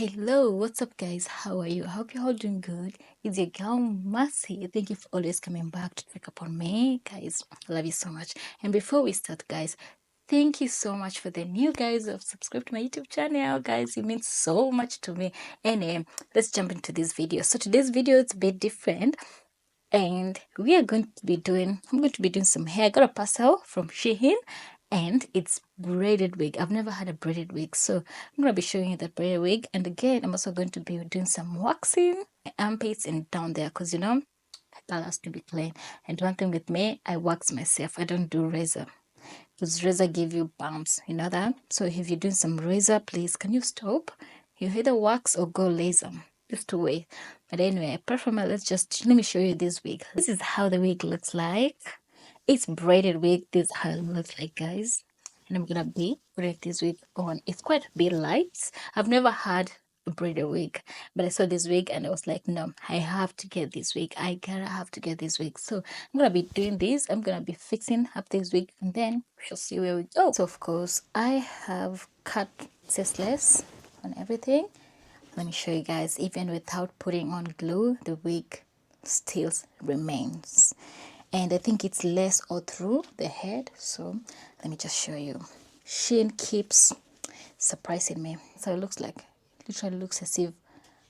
Hello, what's up, guys? How are you? I hope you're all doing good. It's your girl Mercy. Thank you for always coming back to check up on me, guys. I love you so much. And before we start, guys, thank you so much for the new guys who have subscribed to my YouTube channel, guys. It means so much to me. And let's jump into this video. So today's video is a bit different, and I'm going to be doing some hair. I got a parcel from Shein, and it's braided wig. I've never had a braided wig, so I'm gonna be showing you that braided wig. And again, I'm also going to be doing some waxing my armpits and down there, because that has to be clean. And one thing with me, I wax myself. I don't do razor, because razor give you bumps, you know that. So if you're doing some razor, please can you stop? You either wax or go laser. Just two way. But anyway, apart from that, let me show you this wig. This is how the wig looks like. It's braided wig. This is how it looks like, guys. And I'm gonna be putting this wig on. It's quite a bit light. I've never had a braided wig, but I saw this wig and I was like, no, I have to get this wig. I gotta have to get this wig. So I'm gonna be doing this. I'm gonna be fixing up this wig, and then we'll see where we go. So of course, I have cut excess on everything. Let me show you guys. Even without putting on glue, the wig still remains, and I think it's less all through the head. So let me just show you. Shein keeps surprising me. So it looks like, literally looks as if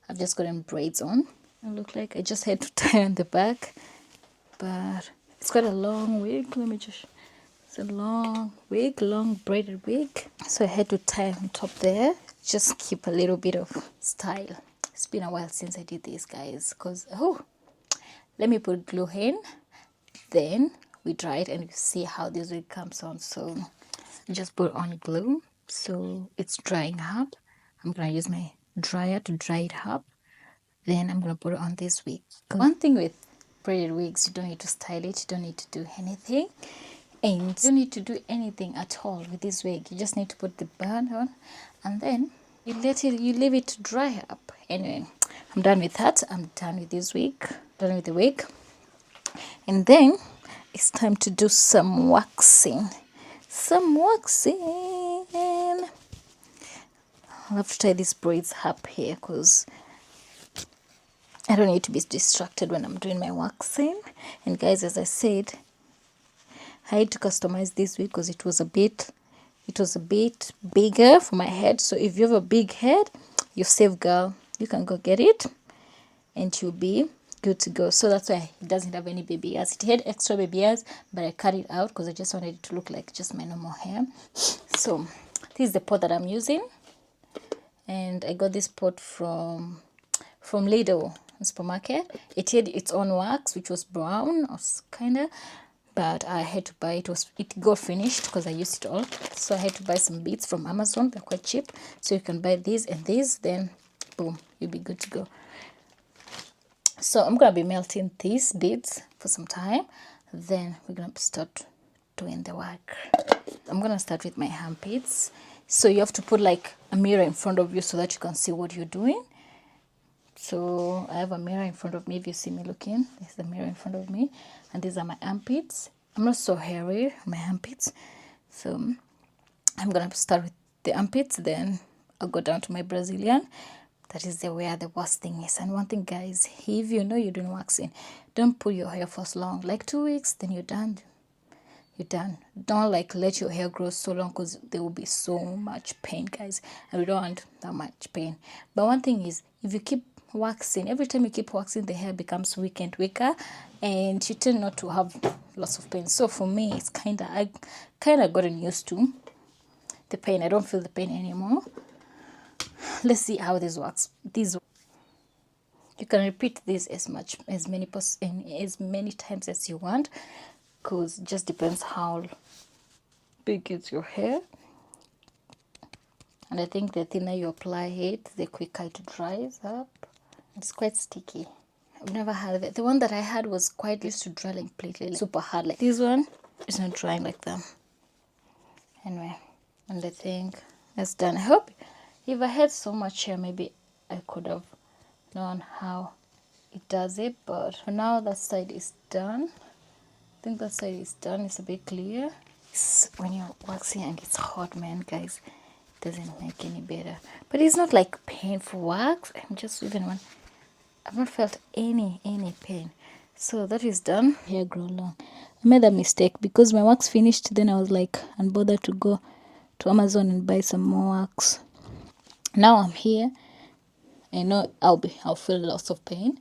I've just gotten braids on. It look like I just had to tie on the back, but it's got a long wig. Let me just, it's a long wig, long braided wig. So I had to tie on top there, just keep a little bit of style. It's been a while since I did this, guys, because let me put glue in, then we dry it and you see how this wig comes on. So just put on glue so it's drying up. I'm gonna use my dryer to dry it up, then I'm gonna put it on this wig. One thing with braided wigs, you don't need to style it, you don't need to do anything, and you don't need to do anything at all with this wig. You just need to put the band on, and then you leave it to dry up. Anyway, I'm done with that. I'm done with this wig, done with the wig, and then it's time to do some waxing. I'll have to tie these braids up here because I don't need to be distracted when I'm doing my waxing. And guys, as I said, I had to customize this wig because it was a bit bigger for my head. So if you have a big head, you're safe, girl. You can go get it and you'll be good to go. So that's why it doesn't have any baby hairs. It had extra baby hairs, but I cut it out because I just wanted it to look like just my normal hair. So this is the pot that I'm using, and I got this pot from Lidl supermarket. It had its own wax, which was brown or kinda, but I had to buy it got finished because I used it all. So I had to buy some beads from Amazon. They're quite cheap, so you can buy these and these, then boom, you'll be good to go. So I'm gonna be melting these beads for some time, then we're gonna start doing the work. I'm gonna start with my armpits. So you have to put like a mirror in front of you so that you can see what you're doing. So I have a mirror in front of me. If you see me looking, there's the mirror in front of me, and these are my armpits. I'm not so hairy, my armpits, so I'm gonna start with the armpits, then I'll go down to my Brazilian. That is where the worst thing is. And one thing, guys, if you know you're doing waxing, don't pull your hair for so long, like 2 weeks, then you're done. You're done. Don't like let your hair grow so long, because there will be so much pain, guys, and we don't want that much pain. But one thing is, if you keep waxing, every time you keep waxing, the hair becomes weak and weaker, and you tend not to have lots of pain. So for me, it's I kind of gotten used to the pain. I don't feel the pain anymore. Let's see how this works. You can repeat this as many times as you want, because it just depends how big is your hair. And I think the thinner you apply it, the quicker it dries up. It's quite sticky. I've never had it. The one that I had was quite used to dry like completely, like super hard. Like this one is not drying like that. Anyway, and I think that's done. I hope if I had so much hair, maybe I could have known how it does it. But for now, that side is done. I think that side is done. It's a bit clear. It's when you're waxing and it's hot, man, guys. doesn't make any better. But it's not like painful wax. I'm just even one. I've not felt any pain. So that is done. Hair grow long. I made a mistake because my wax finished. Then I was like unbothered to go to Amazon and buy some more wax. Now I'm here. I know I'll feel lots of pain,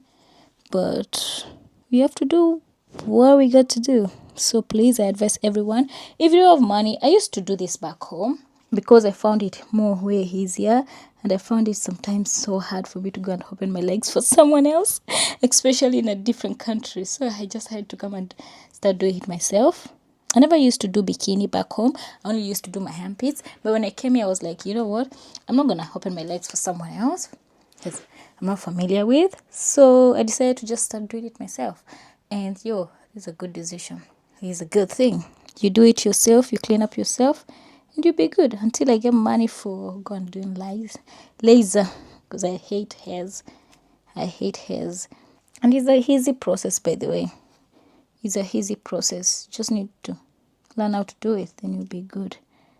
but we have to do what we got to do. So please, I advise everyone, if you have money, I used to do this back home because I found it way easier, and I found it sometimes so hard for me to go and open my legs for someone else, especially in a different country. So I just had to come and start doing it myself. I never used to do bikini back home. I only used to do my armpits. But when I came here, I was like, you know what? I'm not going to open my legs for someone else because I'm not familiar with. So I decided to just start doing it myself. And it's a good decision. It's a good thing. You do it yourself, you clean up yourself, and you'll be good until I get money for going doing laser, because I hate hairs. I hate hairs. And it's a easy process, by the way. It's a easy process. Just need to learn how to do it, then you'll be good.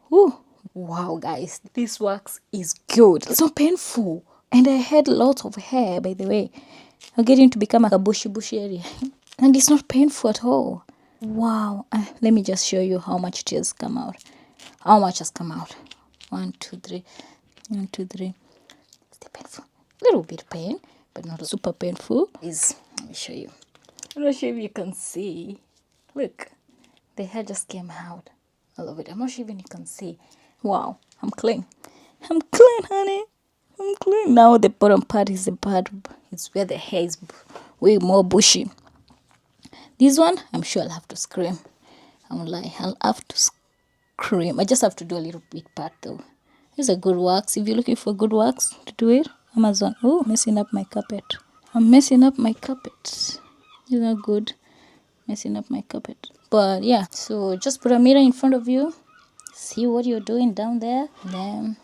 Woo. Wow, guys, this wax is good. It's not painful. And I had lots of hair, by the way. I'm getting to become like a bushy area. And it's not painful at all. Wow. Let me just show you how much it has come out. How much has come out? 1, 2, 3. 1, 2, 3. Still painful. Little bit pain, but not super painful. Let me show you. I'm not sure if you can see. Look. The hair just came out. I love it. I'm not sure even you can see. Wow. I'm clean. I'm clean, honey. I'm clean. Now the bottom part is the part. It's where the hair is way more bushy. This one, I'm sure I'll have to scream. I won't lie. I'll have to scream. I just have to do a little bit part though. It's a good wax. If you're looking for good wax to do it, Amazon. Oh, messing up my carpet. I'm messing up my carpet. Isn't that good? Messing up my carpet. But yeah, so just put a mirror in front of you. See what you're doing down there. Then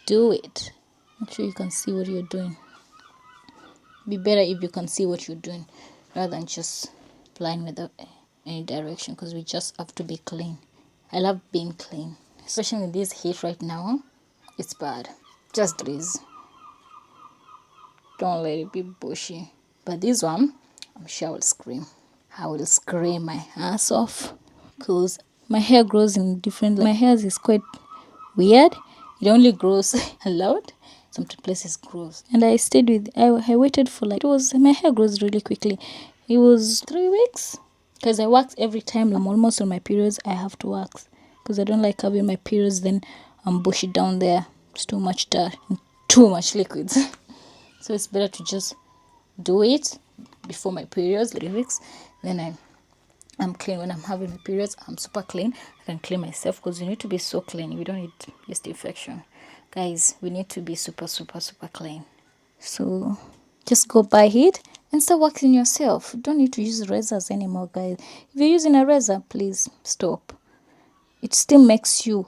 do it. Make sure you can see what you're doing. Be better if you can see what you're doing rather than just blind without any direction, because we just have to be clean. I love being clean, especially with this heat right now. It's bad. Just please don't let it be bushy. But this one, I'm sure I will scream. I will scream my ass off because my hair grows in different. My hair is quite weird. It only grows a lot. Some places grows. And I stayed with. I waited for my hair grows really quickly. It was 3 weeks because I wax every time. I'm almost on my periods. I have to wax because I don't like having my periods. Then I'm bushy down there. It's too much dirt and too much liquids. So it's better to just do it before my periods, 3 weeks. Then I'm clean. When I'm having my periods, I'm super clean. I can clean myself because you need to be so clean. We don't need yeast infection. Guys, we need to be super clean. So just go buy it and start waxing yourself. You don't need to use razors anymore, guys. If you're using a razor, please stop. It still makes you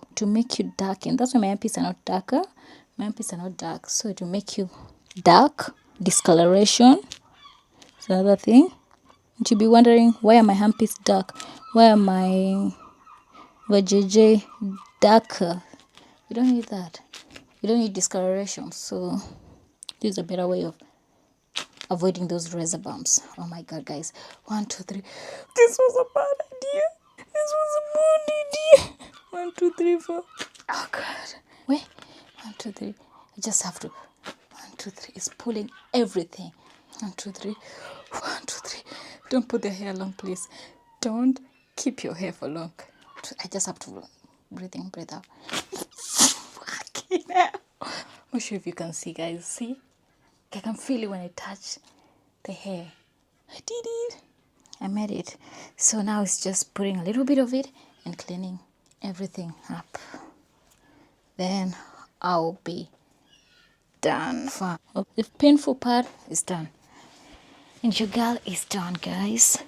darken. That's why my armpits are not darker. My armpits are not dark. So it will make you dark. Discoloration is another thing. You should be wondering, why are my armpits dark? Why are my vajayjay darker? We don't need that. We don't need discoloration. So this is a better way of avoiding those razor bumps. Oh my god, guys. 1, 2, 3. This was a bad idea. This was a bad idea. 1, 2, 3, 4. Oh god. Wait. 1, 2, 3. I just have to. 1, 2, 3. It's pulling everything. 1, 2, 3. 1, 2, 3. Don't put the hair long, please. Don't keep your hair for long. I just have to breathe in, breathe out. Fucking hell. I'm not sure if you can see, guys. See? I can feel it when I touch the hair. I did it. I made it. So now it's just putting a little bit of it and cleaning everything up. Then I'll be done. The painful part is done. And your girl is done, guys.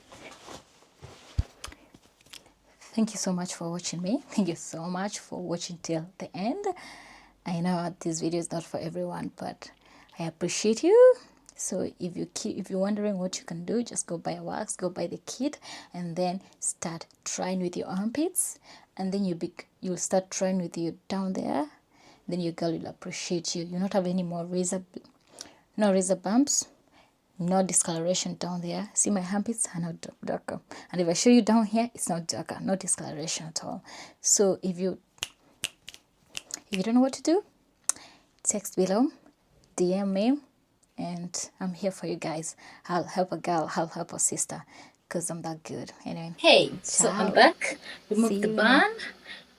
Thank you so much for watching me. Thank you so much for watching till the end. I know this video is not for everyone, but I appreciate you. So if you're wondering what you can do, just go buy a wax, go buy the kit, and then start trying with your armpits, and then you'll start trying with you down there, then your girl will appreciate you. You not have any more razor bumps, no discoloration down there. See, my armpits are not darker, and if I show you down here, it's not darker, no discoloration at all. So if you don't know what to do, text below, DM me, and I'm here for you guys. I'll help a girl, I'll help a sister, because I'm that good. Anyway, hey, so I'm back. Remove the bun,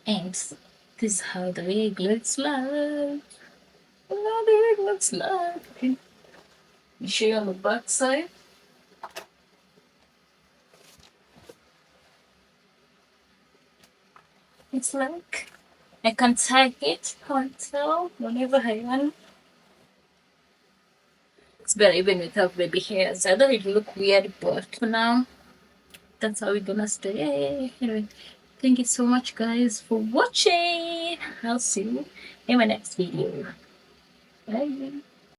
and this is how the wig looks like. How the wig looks like. Okay. You show you on the back side. It's like I can tie it until whenever I want. It's better even without baby hairs. I know it look weird, but for now, that's how we're gonna stay. Anyway, thank you so much, guys, for watching. I'll see you in my next video. Bye.